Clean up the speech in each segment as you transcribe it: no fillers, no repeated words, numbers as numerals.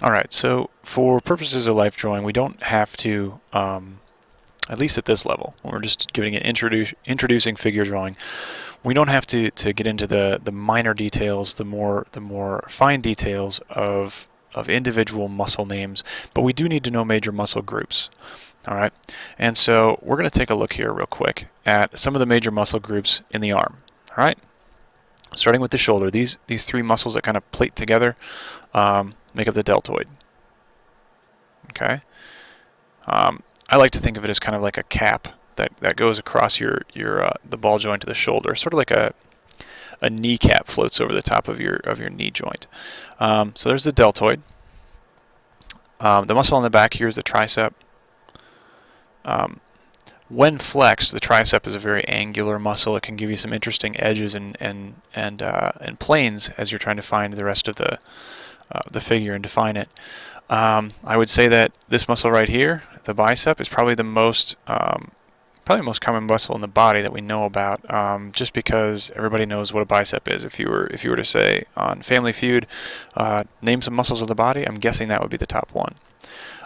Alright, so for purposes of life drawing, we don't have to, at least at this level, when we're just giving it introducing figure drawing, we don't have to get into the minor details, the more fine details of individual muscle names, but we do need to know major muscle groups. Alright, and so we're going to take a look here real quick at some of the major muscle groups in the arm. Alright, starting with the shoulder, these three muscles that kind of plate together make up the deltoid. Okay, I like to think of it as kind of like a cap that goes across the ball joint of the shoulder, sort of like a kneecap floats over the top of your knee joint. So there's the deltoid. The muscle on the back here is the tricep. When flexed, the tricep is a very angular muscle. It can give you some interesting edges and planes as you're trying to find the rest of the figure and define it. I would say that this muscle right here, the bicep, is probably the most common muscle in the body that we know about, just because everybody knows what a bicep is. If you were to say on Family Feud, name some muscles of the body, I'm guessing that would be the top one.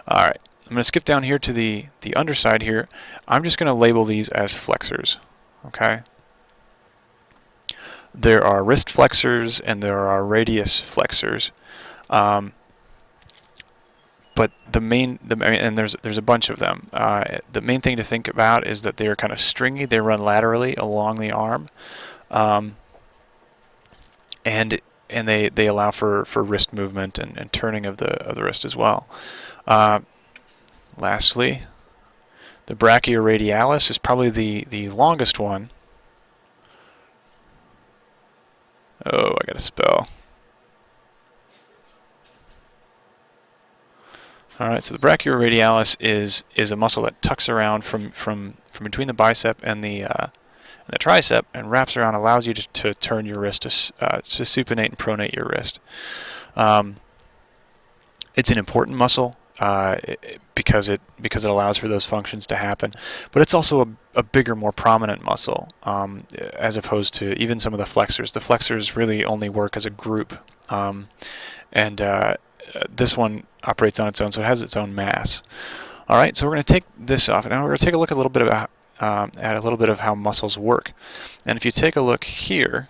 All right, I'm going to skip down here to the underside here. I'm just going to label these as flexors. Okay. There are wrist flexors and there are radius flexors. But and there's a bunch of them. The main thing to think about is that they're kind of stringy. They run laterally along the arm, and they allow for wrist movement and turning of the wrist as well. Lastly, the brachioradialis is probably the longest one. Oh, I gotta spell. Alright, so the brachioradialis is a muscle that tucks around from between the bicep and the tricep and wraps around, allows you to turn your wrist, to supinate and pronate your wrist. It's an important muscle because it allows for those functions to happen, but it's also a bigger, more prominent muscle as opposed to even some of the flexors. The flexors really only work as a group, and this one operates on its own, so it has its own mass. All right, so we're going to take this off. Now we're going to take a look at a little bit of how muscles work. And if you take a look here,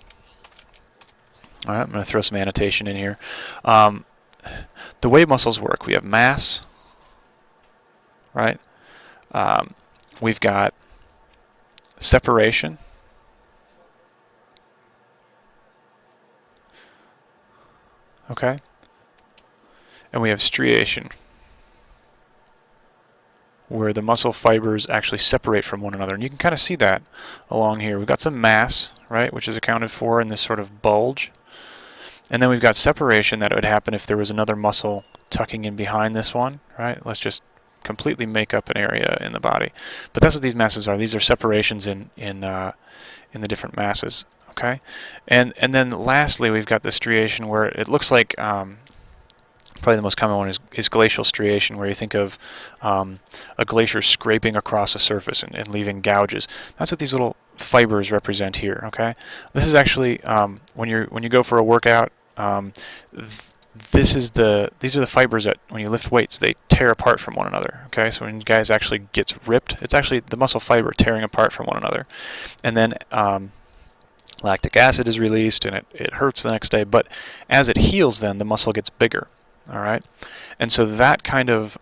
all right, I'm going to throw some annotation in here. The way muscles work, we have mass, right? We've got separation. Okay. And we have striation, where the muscle fibers actually separate from one another. And you can kind of see that along here. We've got some mass, right, which is accounted for in this sort of bulge. And then we've got separation that would happen if there was another muscle tucking in behind this one, right? Let's just completely make up an area in the body. But that's what these masses are. These are separations in the different masses, okay? And then lastly, we've got the striation where it looks like probably the most common one is glacial striation, where you think of a glacier scraping across a surface and leaving gouges. That's what these little fibers represent here. Okay, this is actually when you go for a workout. These are the fibers that when you lift weights they tear apart from one another. Okay, so when guys actually gets ripped, it's actually the muscle fiber tearing apart from one another, and then lactic acid is released and it hurts the next day. But as it heals, then the muscle gets bigger. All right, and so that kind of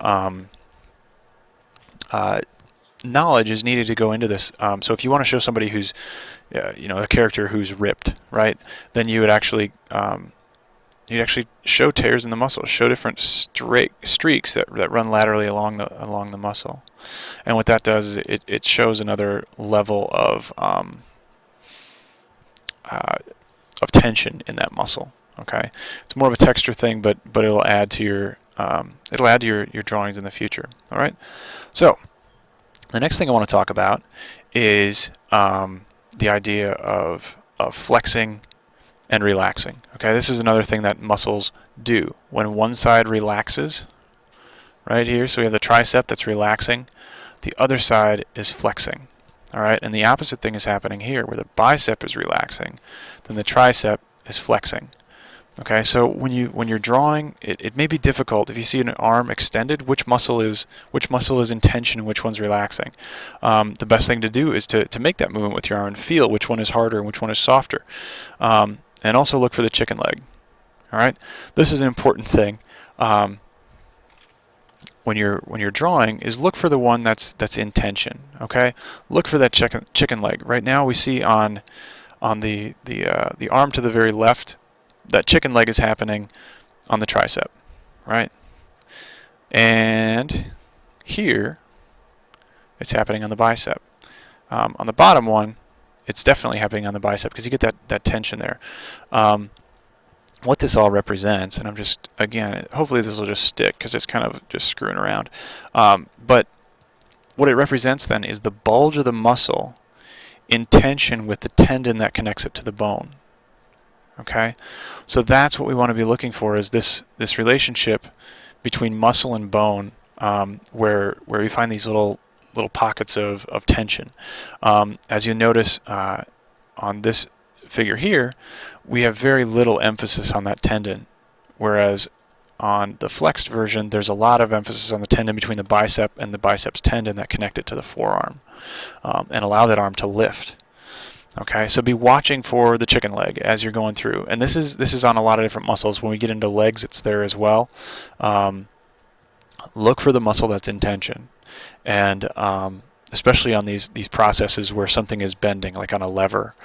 knowledge is needed to go into this. So if you want to show somebody who's, a character who's ripped, right, then you would actually show tears in the muscle, show different streaks that run laterally along the muscle, and what that does is it shows another level of tension in that muscle. Okay, it's more of a texture thing, but it'll add to your your drawings in the future. All right, so the next thing I want to talk about is the idea of flexing and relaxing. Okay, this is another thing that muscles do. When one side relaxes, right here, so we have the tricep that's relaxing, the other side is flexing. All right, and the opposite thing is happening here, where the bicep is relaxing, then the tricep is flexing. Okay, so when you're drawing, it may be difficult if you see an arm extended, which muscle is in tension and which one's relaxing. The best thing to do is to make that movement with your arm and feel which one is harder and which one is softer. And also look for the chicken leg. All right, this is an important thing. When you're drawing, is look for the one that's in tension. Okay, look for that chicken leg. Right now we see on the arm to the very left, that chicken leg is happening on the tricep, right? And here, it's happening on the bicep. On the bottom one, it's definitely happening on the bicep because you get that tension there. What this all represents, and I'm just, again, hopefully this will just stick because it's kind of just screwing around. But what it represents then is the bulge of the muscle in tension with the tendon that connects it to the bone. Okay, so that's what we want to be looking for, is this relationship between muscle and bone, where we find these little pockets of tension. As you notice on this figure here, we have very little emphasis on that tendon, whereas on the flexed version, there's a lot of emphasis on the tendon between the bicep and the biceps tendon that connect it to the forearm and allow that arm to lift. Okay, so be watching for the chicken leg as you're going through, and this is on a lot of different muscles. When we get into legs, it's there as well. Look for the muscle that's in tension, and especially on these processes where something is bending, like on a lever.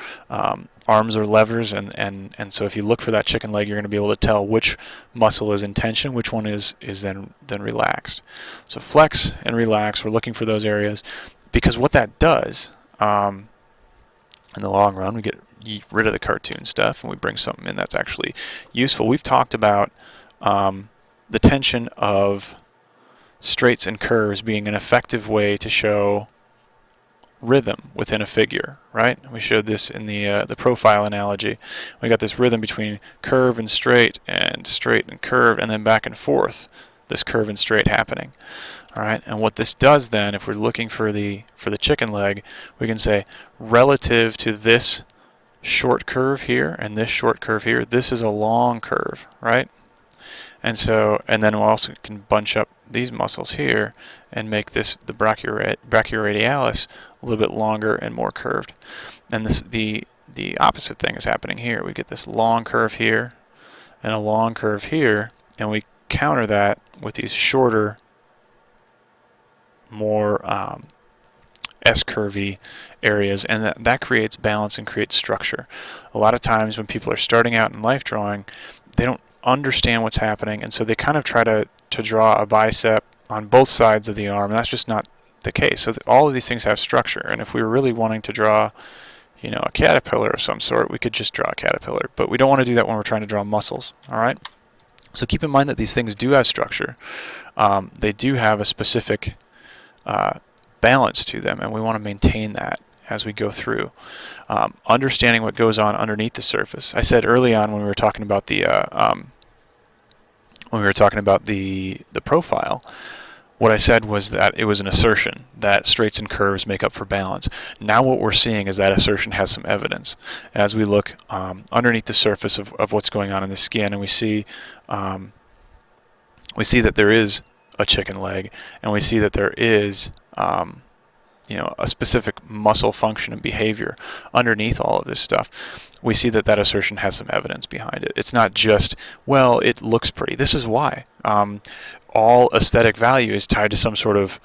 Arms are levers, and so if you look for that chicken leg, you're going to be able to tell which muscle is in tension, which one is then relaxed. So flex and relax. We're looking for those areas, because what that does. In the long run, we get rid of the cartoon stuff and we bring something in that's actually useful. We've talked about the tension of straights and curves being an effective way to show rhythm within a figure, right? We showed this in the profile analogy. We got this rhythm between curve and straight and curve, and then back and forth, this curve and straight happening. All right, and what this does then, if we're looking for the chicken leg, we can say relative to this short curve here and this short curve here, this is a long curve, right? And then we also can bunch up these muscles here and make this the brachioradialis a little bit longer and more curved. And the opposite thing is happening here. We get this long curve here and a long curve here, and we counter that with these shorter, more S-curvy areas, and that creates balance and creates structure. A lot of times when people are starting out in life drawing, they don't understand what's happening, and so they kind of try to draw a bicep on both sides of the arm, and that's just not the case. So all of these things have structure, and if we were really wanting to draw, you know, a caterpillar of some sort, we could just draw a caterpillar, but we don't want to do that when we're trying to draw muscles. All right, so keep in mind that these things do have structure. They do have a specific balance to them, and we want to maintain that as we go through. Understanding what goes on underneath the surface. I said early on when we were talking about the profile, what I said was that it was an assertion that straights and curves make up for balance. Now what we're seeing is that assertion has some evidence. As we look underneath the surface of what's going on in the skin, and we see that there is a chicken leg, and we see that there is a specific muscle function and behavior underneath all of this stuff. We see that assertion has some evidence behind it. It's not just, well, it looks pretty. This is why. All aesthetic value is tied to some sort of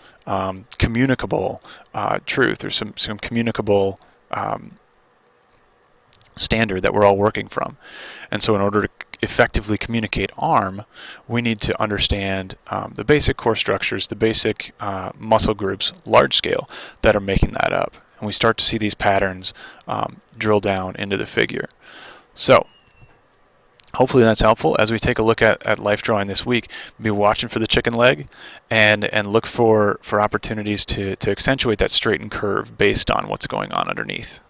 communicable truth, or some communicable standard that we're all working from. And so in order to effectively communicate arm, we need to understand the basic core structures, the basic muscle groups, large scale, that are making that up. And we start to see these patterns drill down into the figure. So hopefully that's helpful. As we take a look at life drawing this week, be watching for the chicken leg and look for opportunities to accentuate that straight and curve based on what's going on underneath.